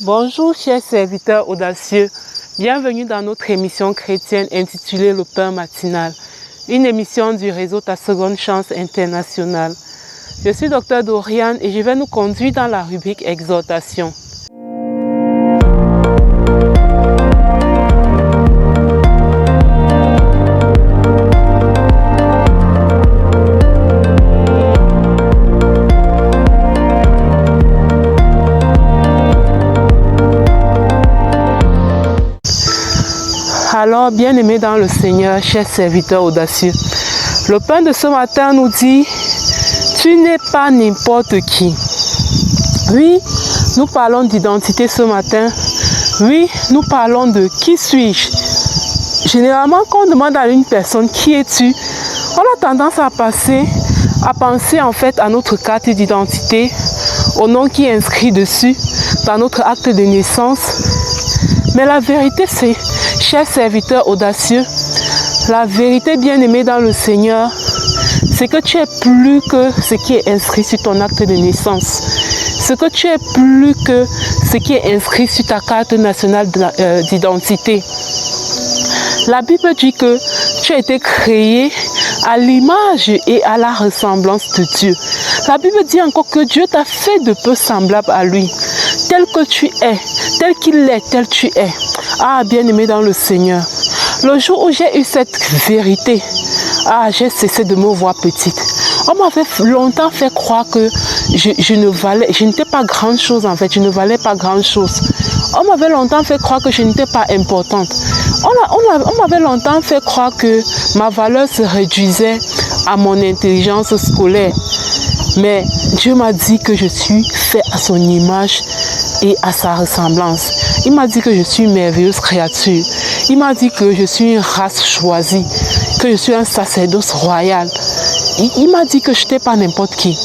Bonjour chers serviteurs audacieux, bienvenue dans notre émission chrétienne intitulée Le Pain matinal, une émission du réseau Ta Seconde Chance International. Je suis Dr Doriane et je vais nous conduire dans la rubrique Exhortation. Alors, bien-aimés dans le Seigneur, chers serviteurs audacieux, le pain de ce matin nous dit, tu n'es pas n'importe qui. Oui, nous parlons d'identité ce matin. Oui, nous parlons de qui suis-je. Généralement, quand on demande à une personne qui es-tu, on a tendance à penser en fait à notre carte d'identité, au nom qui est inscrit dessus, dans notre acte de naissance. Mais la vérité, c'est, chers serviteurs audacieux, la vérité bien-aimée dans le Seigneur, c'est que tu es plus que ce qui est inscrit sur ton acte de naissance. Ce que tu es plus que ce qui est inscrit sur ta carte nationale d'identité. La Bible dit que tu as été créé à l'image et à la ressemblance de Dieu. La Bible dit encore que Dieu t'a fait de peu semblable à lui. Tel que tu es, tel qu'il est, tel tu es. Ah, bien-aimé dans le Seigneur, le jour où j'ai eu cette vérité, j'ai cessé de me voir petite. On m'avait longtemps fait croire que je n'étais pas grand chose en fait, je ne valais pas grand chose. On m'avait longtemps fait croire que je n'étais pas importante. On m'avait longtemps fait croire que ma valeur se réduisait à mon intelligence scolaire. Mais Dieu m'a dit que je suis fait à son image et à sa ressemblance. Il m'a dit que je suis une merveilleuse créature. Il m'a dit que je suis une race choisie, que je suis un sacerdoce royal. Il m'a dit que je n'étais pas n'importe qui.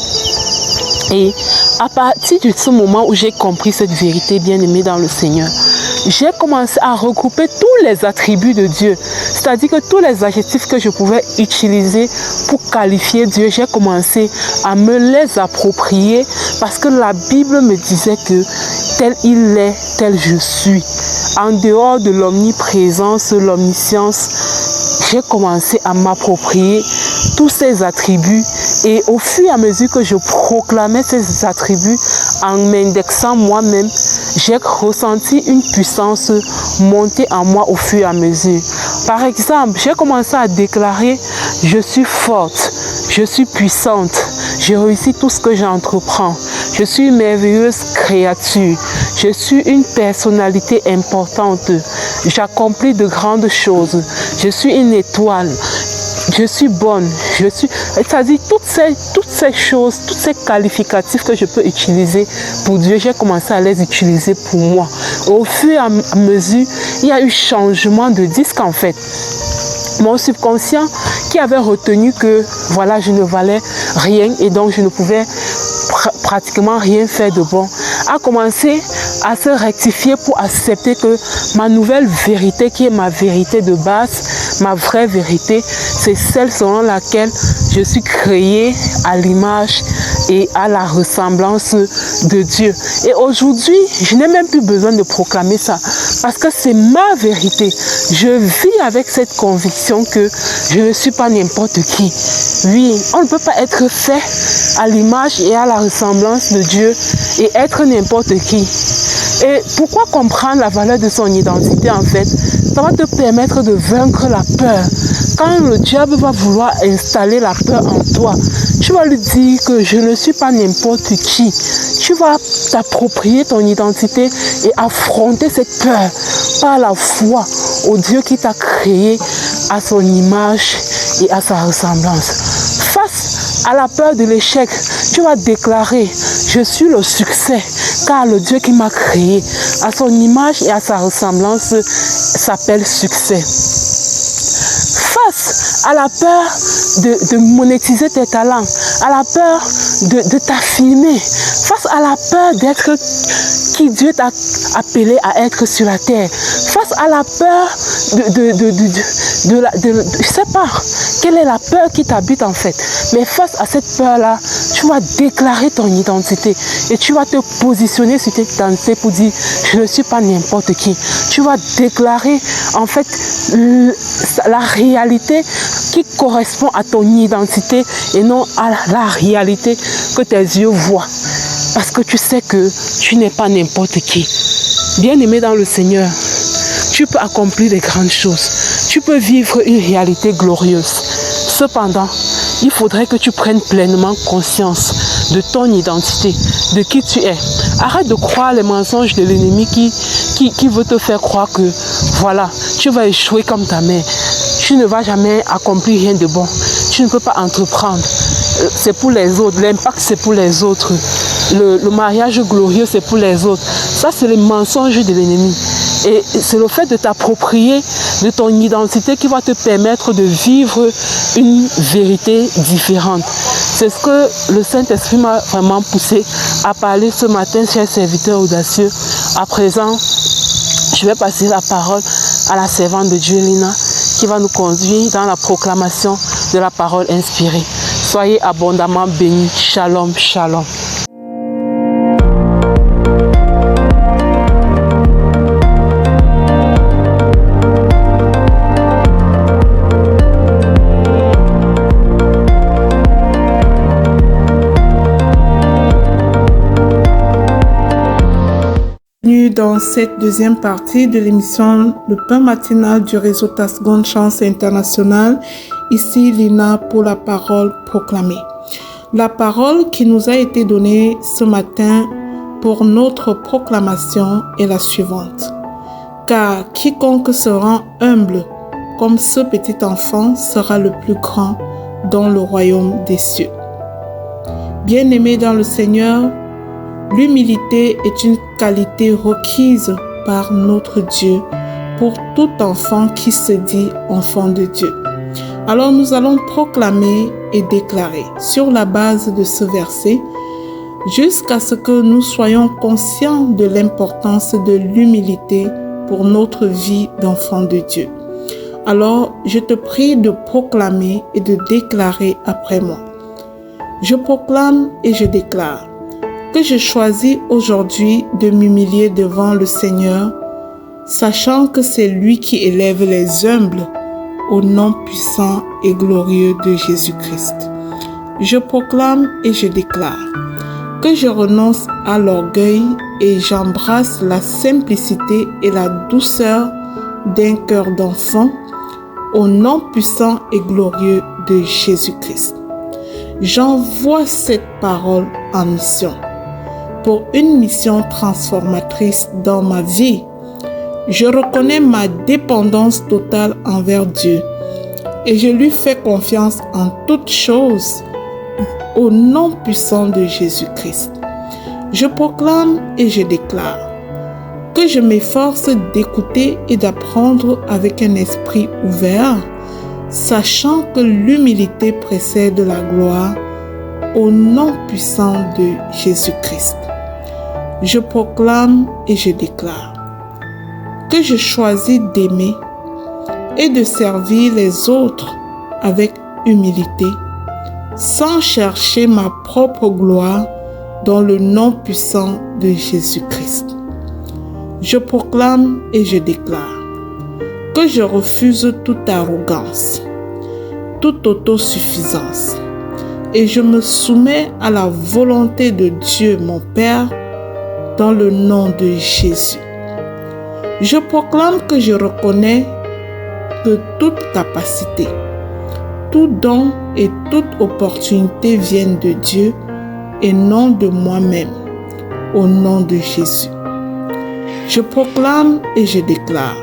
Et à partir de ce moment où j'ai compris cette vérité bien-aimée dans le Seigneur, j'ai commencé à regrouper tous les attributs de Dieu, c'est-à-dire que tous les adjectifs que je pouvais utiliser pour qualifier Dieu, j'ai commencé à me les approprier parce que la Bible me disait que tel il est, tel je suis. En dehors de l'omniprésence, l'omniscience, j'ai commencé à m'approprier tous ces attributs et au fur et à mesure que je proclamais ces attributs en m'indexant moi-même, j'ai ressenti une puissance monter en moi au fur et à mesure. Par exemple, j'ai commencé à déclarer « Je suis forte, je suis puissante, je réussis tout ce que j'entreprends, je suis une merveilleuse créature, je suis une personnalité importante, j'accomplis de grandes choses, je suis une étoile. » Je suis bonne, c'est-à-dire toutes ces choses, tous ces qualificatifs que je peux utiliser pour Dieu, j'ai commencé à les utiliser pour moi. Au fur et à mesure, il y a eu changement de disque en fait. Mon subconscient qui avait retenu que voilà, je ne valais rien et donc je ne pouvais pratiquement rien faire de bon, a commencé à se rectifier pour accepter que ma nouvelle vérité, qui est ma vérité de base, ma vraie vérité, c'est celle selon laquelle je suis créée à l'image et à la ressemblance de Dieu. Et aujourd'hui, je n'ai même plus besoin de proclamer ça parce que c'est ma vérité. Je vis avec cette conviction que je ne suis pas n'importe qui. Oui, on ne peut pas être fait à l'image et à la ressemblance de Dieu et être n'importe qui. Et pourquoi comprendre la valeur de son identité en fait? Ça va te permettre de vaincre la peur. Quand le diable va vouloir installer la peur en toi, tu vas lui dire que je ne suis pas n'importe qui. Tu vas t'approprier ton identité et affronter cette peur par la foi au Dieu qui t'a créé à son image et à sa ressemblance. Face à la peur de l'échec, tu vas déclarer, je suis le succès, car le Dieu qui m'a créé à son image et à sa ressemblance s'appelle succès. Face à la peur de monétiser tes talents, à la peur de t'affirmer, face à la peur d'être qui Dieu t'a appelé à être sur la terre, face à la peur je ne sais pas quelle est la peur qui t'habite en fait, mais face à cette peur-là, tu vas déclarer ton identité et tu vas te positionner sur tes identités pour dire je ne suis pas n'importe qui. Tu vas déclarer en fait la réalité qui correspond à ton identité et non à la réalité que tes yeux voient. Parce que tu sais que tu n'es pas n'importe qui. Bien-aimé dans le Seigneur, tu peux accomplir de grandes choses. Tu peux vivre une réalité glorieuse. Cependant, il faudrait que tu prennes pleinement conscience de ton identité, de qui tu es. Arrête de croire les mensonges de l'ennemi qui veut te faire croire que voilà, tu vas échouer comme ta mère. Tu ne vas jamais accomplir rien de bon. Tu ne peux pas entreprendre. C'est pour les autres. L'impact, c'est pour les autres. Le mariage glorieux, c'est pour les autres. Ça, c'est les mensonges de l'ennemi. Et c'est le fait de t'approprier de ton identité qui va te permettre de vivre une vérité différente. C'est ce que le Saint-Esprit m'a vraiment poussé à parler ce matin, chers serviteurs audacieux. À présent, je vais passer la parole à la servante de Dieu, Lina, qui va nous conduire dans la proclamation de la parole inspirée. Soyez abondamment bénis. Shalom, shalom. Dans cette deuxième partie de l'émission Le Pain matinal du réseau Ta Seconde Chance International, ici Lina pour la parole proclamée. La parole qui nous a été donnée ce matin pour notre proclamation est la suivante. Car quiconque se rend humble comme ce petit enfant sera le plus grand dans le royaume des cieux. Bien-aimés dans le Seigneur, l'humilité est une qualité requise par notre Dieu pour tout enfant qui se dit enfant de Dieu. Alors nous allons proclamer et déclarer sur la base de ce verset jusqu'à ce que nous soyons conscients de l'importance de l'humilité pour notre vie d'enfant de Dieu. Alors je te prie de proclamer et de déclarer après moi. Je proclame et je déclare que je choisis aujourd'hui de m'humilier devant le Seigneur, sachant que c'est lui qui élève les humbles au nom puissant et glorieux de Jésus-Christ. Je proclame et je déclare que je renonce à l'orgueil et j'embrasse la simplicité et la douceur d'un cœur d'enfant au nom puissant et glorieux de Jésus-Christ. J'envoie cette parole en mission. Pour une mission transformatrice dans ma vie, je reconnais ma dépendance totale envers Dieu et je lui fais confiance en toutes choses au nom puissant de Jésus-Christ. Je proclame et je déclare que je m'efforce d'écouter et d'apprendre avec un esprit ouvert, sachant que l'humilité précède la gloire au nom puissant de Jésus-Christ. Je proclame et je déclare que je choisis d'aimer et de servir les autres avec humilité, sans chercher ma propre gloire dans le nom puissant de Jésus-Christ. Je proclame et je déclare que je refuse toute arrogance, toute autosuffisance et je me soumets à la volonté de Dieu mon Père dans le nom de Jésus. Je proclame que je reconnais que toute capacité, tout don et toute opportunité viennent de Dieu et non de moi-même, au nom de Jésus. Je proclame et je déclare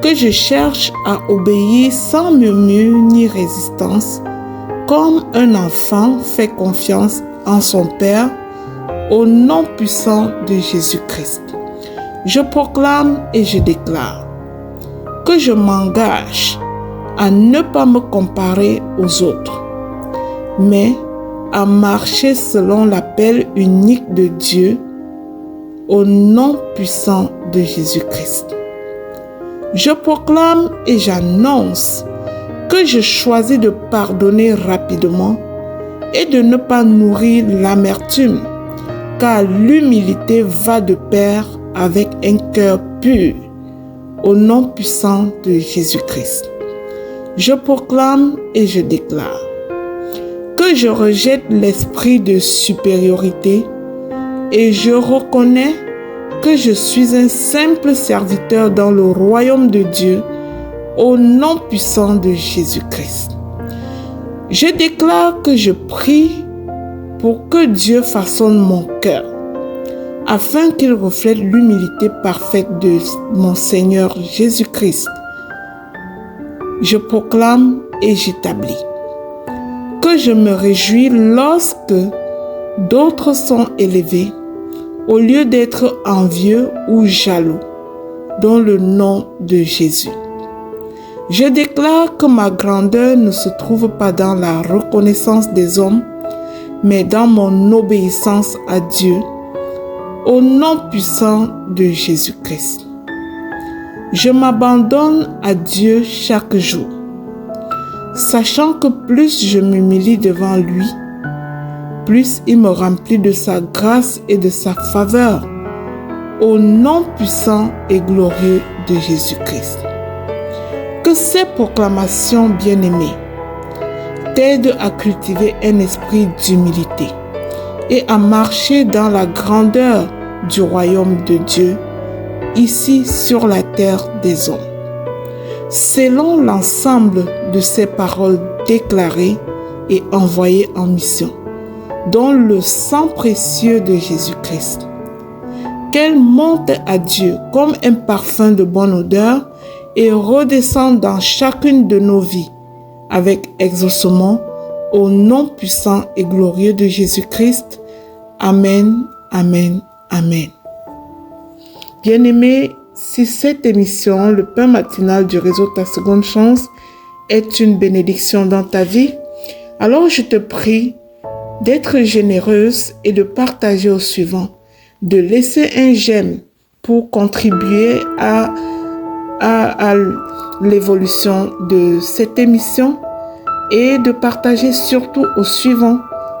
que je cherche à obéir sans murmure ni résistance, comme un enfant fait confiance en son Père, au nom puissant de Jésus-Christ. Je proclame et je déclare que je m'engage à ne pas me comparer aux autres, mais à marcher selon l'appel unique de Dieu, au nom puissant de Jésus-Christ. Je proclame et j'annonce que je choisis de pardonner rapidement et de ne pas nourrir l'amertume, car l'humilité va de pair avec un cœur pur, au nom puissant de Jésus-Christ. Je proclame et je déclare que je rejette l'esprit de supériorité et je reconnais que je suis un simple serviteur dans le royaume de Dieu, au nom puissant de Jésus-Christ. Je déclare que je prie pour que Dieu façonne mon cœur, afin qu'il reflète l'humilité parfaite de mon Seigneur Jésus-Christ. Je proclame et j'établis que je me réjouis lorsque d'autres sont élevés, au lieu d'être envieux ou jaloux, dans le nom de Jésus. Je déclare que ma grandeur ne se trouve pas dans la reconnaissance des hommes, mais dans mon obéissance à Dieu, au nom puissant de Jésus-Christ. Je m'abandonne à Dieu chaque jour, sachant que plus je m'humilie devant lui, plus il me remplit de sa grâce et de sa faveur, au nom puissant et glorieux de Jésus-Christ. Que ces proclamations bien-aimées t'aident à cultiver un esprit d'humilité et à marcher dans la grandeur du royaume de Dieu, ici sur la terre des hommes. Selon l'ensemble de ces paroles déclarées et envoyées en mission, dans le sang précieux de Jésus-Christ, qu'elle monte à Dieu comme un parfum de bonne odeur et redescende dans chacune de nos vies avec exaucement, au nom puissant et glorieux de Jésus-Christ. Amen, amen, amen. Bien-aimés, si cette émission, le pain matinal du réseau Ta Seconde Chance, est une bénédiction dans ta vie, alors je te prie d'être généreuse et de partager au suivant, de laisser un j'aime pour contribuer à l'évolution de cette émission et de partager surtout au suivant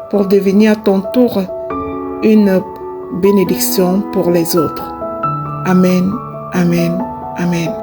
pour devenir à ton tour une bénédiction pour les autres. Amen, amen, amen.